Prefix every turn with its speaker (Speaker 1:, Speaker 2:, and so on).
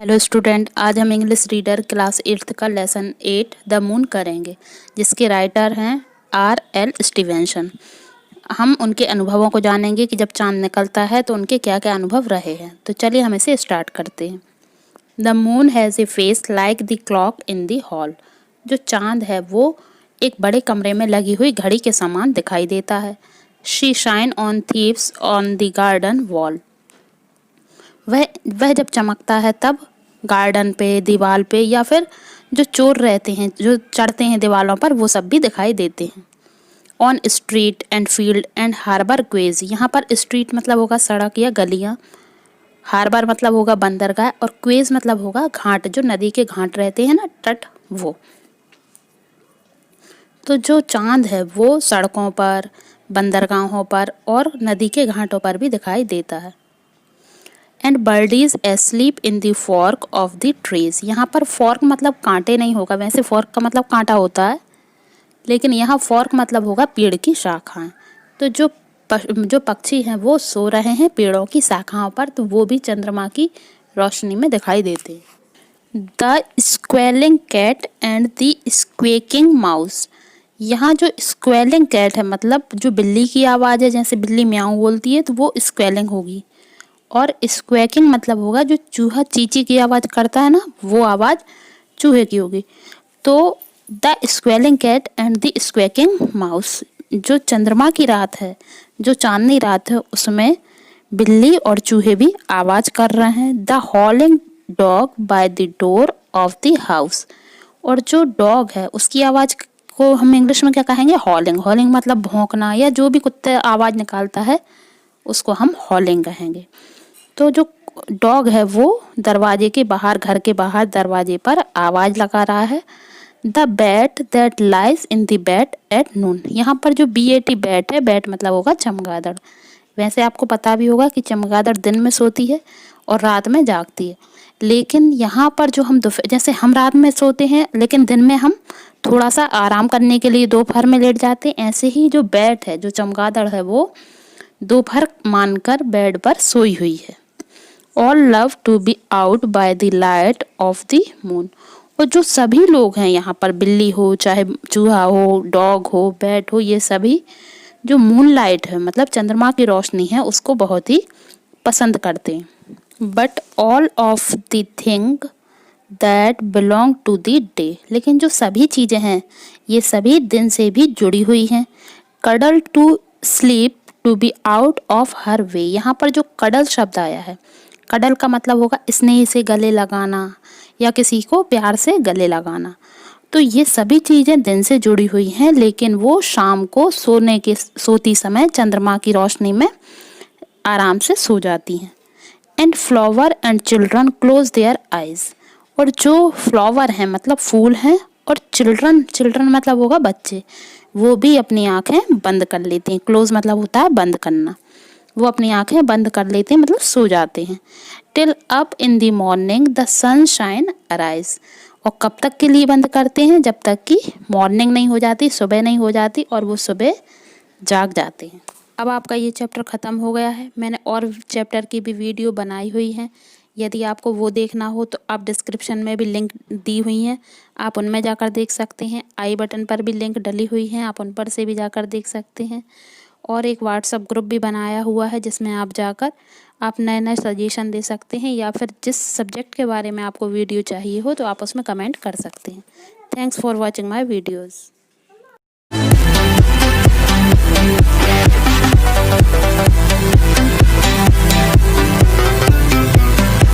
Speaker 1: Hello student, आज हम English reader class 8th का लेसन 8 द मून करेंगे, जिसके राइटर हैं R.L. स्टीवेंसन। हम उनके अनुभवों को जानेंगे कि जब चांद निकलता है तो उनके क्या क्या अनुभव रहे हैं। तो चलिए हम इसे स्टार्ट करते हैं। The moon has a face like the clock in the hall. जो चांद है वो एक बड़े कमरे में लगी हुई घड़ी के समान दिखाई देता है। She shine on thieves on the garden wall. वह जब चमकता है तब गार्डन पे, दीवार पे या फिर जो चोर रहते हैं, जो चढ़ते हैं दीवारों पर, वो सब भी दिखाई देते हैं। On street and field and harbour quays. यहाँ पर स्ट्रीट मतलब होगा सड़क या गलियाँ, हार्बर मतलब होगा बंदरगाह, और क्वेज मतलब होगा घाट, जो नदी के घाट रहते हैं ना, तट, वो। तो जो चांद है वो सड़कों पर, बंदरगाहों पर और नदी के घाटों पर भी दिखाई देता है। And birdies asleep in the fork of the trees। यहाँ पर फॉर्क मतलब कांटे नहीं होगा, वैसे फॉर्क का मतलब कांटा होता है, लेकिन यहाँ फॉर्क मतलब होगा पेड़ की शाखाएं। तो जो पक्षी हैं वो सो रहे हैं पेड़ों की शाखाओं पर, तो वो भी चंद्रमा की रोशनी में दिखाई देते हैं। The squealing cat and the squeaking mouse. यहाँ जो स्क्वेलिंग कैट है मतलब जो बिल्ली की आवाज़ है, जैसे बिल्ली म्याऊं बोलती है तो वो स्क्वेलिंग होगी, और स्क्वैकिंग मतलब होगा जो चूहा चींची की आवाज़ करता है ना, वो आवाज़ चूहे की होगी। तो the squealing cat and the squeaking mouse. जो चंद्रमा की रात है, जो चांदनी रात है, उसमें बिल्ली और चूहे भी आवाज़ कर रहे हैं। The हॉलिंग dog by the door of the house. और जो डॉग है उसकी आवाज़ को हम इंग्लिश में क्या कहेंगे? हॉलिंग। हॉलिंग मतलब भौंकना, या जो भी कुत्ते आवाज़ निकालता है उसको हम हॉलिंग कहेंगे। तो जो डॉग है वो दरवाजे के बाहर, घर के बाहर दरवाजे पर आवाज़ लगा रहा है। The bat that lies in the bed at noon. यहाँ पर जो BAT बैट है, बैट मतलब होगा चमगादड़। वैसे आपको पता भी होगा कि चमगादड़ दिन में सोती है और रात में जागती है, लेकिन यहाँ पर जो हम जैसे हम रात में सोते हैं लेकिन दिन में हम थोड़ा सा आराम करने के लिए दोपहर में लेट जाते हैं, ऐसे ही जो बैट है, जो चमगादड़ है, वो दोपहर मानकर बेड पर सोई हुई है। All love to be out by the light of the moon। और जो सभी लोग हैं यहाँ पर, बिल्ली हो, चाहे चूहा हो, डॉग हो, बैट हो, ये सभी जो मून लाइट है मतलब चंद्रमा की रोशनी है, उसको बहुत ही पसंद करते हैं। But all of the thing that belong to the day. लेकिन जो सभी चीज़ें हैं ये सभी दिन से भी जुड़ी हुई हैं। Cuddle to sleep to be out of her way. यहाँ पर जो कडल शब्द आया है, कडल का मतलब होगा स्नेह से गले लगाना या किसी को प्यार से गले लगाना। तो ये सभी चीज़ें दिन से जुड़ी हुई हैं, लेकिन वो शाम को सोती समय चंद्रमा की रोशनी में आराम से सो जाती हैं। And flower and children close their eyes. और जो फ्लावर हैं मतलब फूल हैं, और चिल्ड्रन, चिल्ड्रन मतलब होगा बच्चे, वो भी अपनी आंखें बंद कर लेते हैं। क्लोज मतलब होता है बंद करना। वो अपनी आंखें बंद कर लेते हैं मतलब सो जाते हैं। Till up in the morning the sunshine arise. और कब तक के लिए बंद करते हैं? जब तक कि मॉर्निंग नहीं हो जाती, सुबह नहीं हो जाती, और वो सुबह जाग जाते हैं। अब आपका ये चैप्टर ख़त्म हो गया है। मैंने और चैप्टर की भी वीडियो बनाई हुई है, यदि आपको वो देखना हो तो आप डिस्क्रिप्शन में भी लिंक दी हुई हैं, आप उनमें जाकर देख सकते हैं। आई बटन पर भी लिंक डली हुई हैं, आप उन पर से भी जाकर देख सकते हैं। और एक व्हाट्सएप ग्रुप भी बनाया हुआ है जिसमें आप जाकर आप नए नए सजेशन दे सकते हैं, या फिर जिस सब्जेक्ट के बारे में आपको वीडियो चाहिए हो तो आप उसमें कमेंट कर सकते हैं। Thanks for watching my videos.